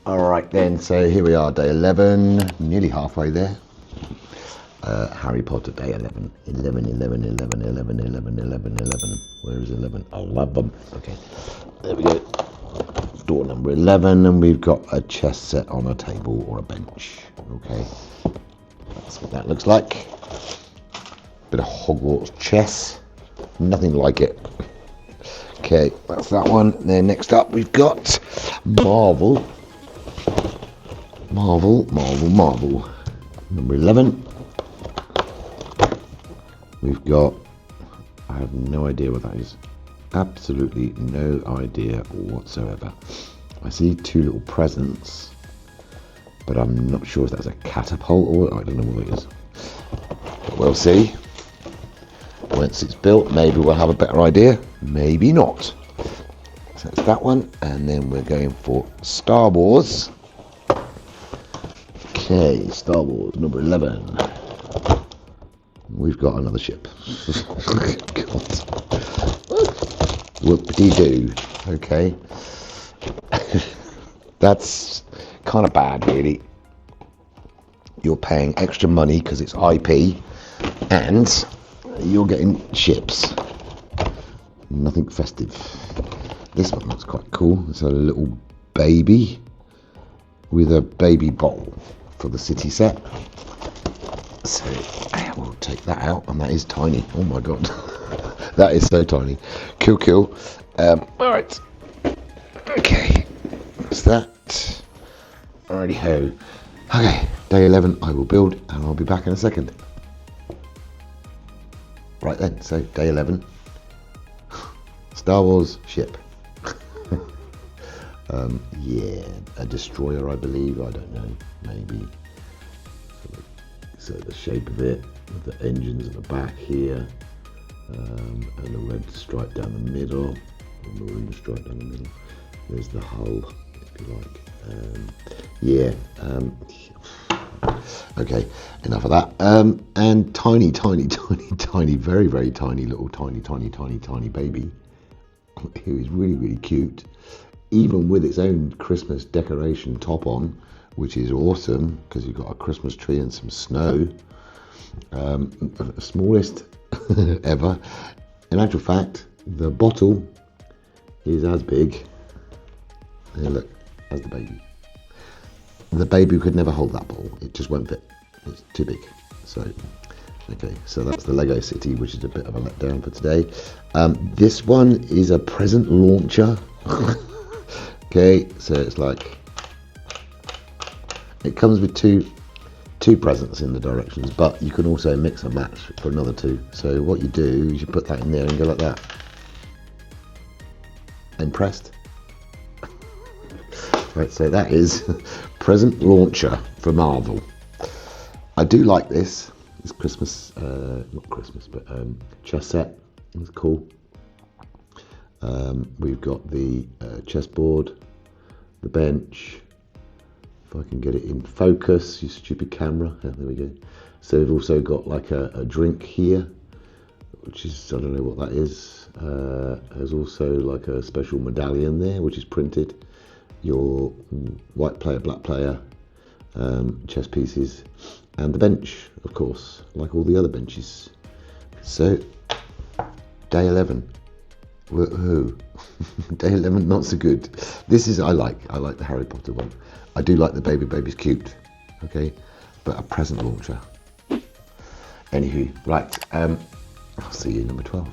All right then, so here we are, day 11, nearly halfway there. Harry Potter, day 11. 11, 11, 11, 11, 11, 11, 11. Where is 11? 11. Okay, there we go. Door number 11, and we've got a chess set on a table or a bench. Okay, that's what that looks like. Bit of Hogwarts chess. Nothing like it. Okay, that's that one. Then next up we've got Marvel. Marvel. Number 11. We've got, I have no idea what that is. Absolutely no idea whatsoever. I see two little presents, but I'm not sure if that's a catapult or I don't know what it is. But we'll see. Once it's built, maybe we'll have a better idea. Maybe not. So it's that one, and then we're going for Star Wars. Okay, Star Wars number 11. We've got another ship. God. Whoop-de-doo. Okay. That's kind of bad, really. You're paying extra money because it's IP, and you're getting ships. Nothing festive. This one looks quite cool. It's a little baby with a baby bowl for the city set. So I will take that out, and that is tiny. Oh my god. That is so tiny. Cool. Alright. Okay. That's that. Alrighty ho. Okay, day 11 I will build, and I'll be back in a second. Right then, so day 11. Star Wars ship. Yeah, a destroyer, I believe. I don't know, maybe. So the shape of it, with the engines at the back here, and the red stripe down the middle, and the maroon stripe down the middle. There's the hull, if you like. Okay, enough of that. And tiny, very, very tiny little tiny baby, who is really, really cute, even with its own Christmas decoration top on, which is awesome because you've got a Christmas tree and some snow. Smallest ever. In actual fact, the bottle is as big, here look, as the baby. The baby could never hold that bottle. It just won't fit. It's too big. So, okay, so that's the Lego City, which is a bit of a letdown for today. This one is a present launcher. Okay, so it's like, it comes with two presents in the directions, but you can also mix and match for another two. So what you do is you put that in there and go like that. And pressed. Right, so that is present launcher for Marvel. I do like this. It's Christmas, not Christmas, but chess set. It's cool. We've got the chessboard, the bench. If I can get it in focus, you stupid camera. Yeah, there we go. So we've also got like a drink here, which is, I don't know what that is. There's also like a special medallion there, which is printed. Your white player, black player, chess pieces, and the bench, of course, like all the other benches. So, day 11. Woohoo. Day 11, not so good. This is, I like the Harry Potter one. I do like the baby's cute, okay, but a present launcher. Anywho, right, I'll see you number 12.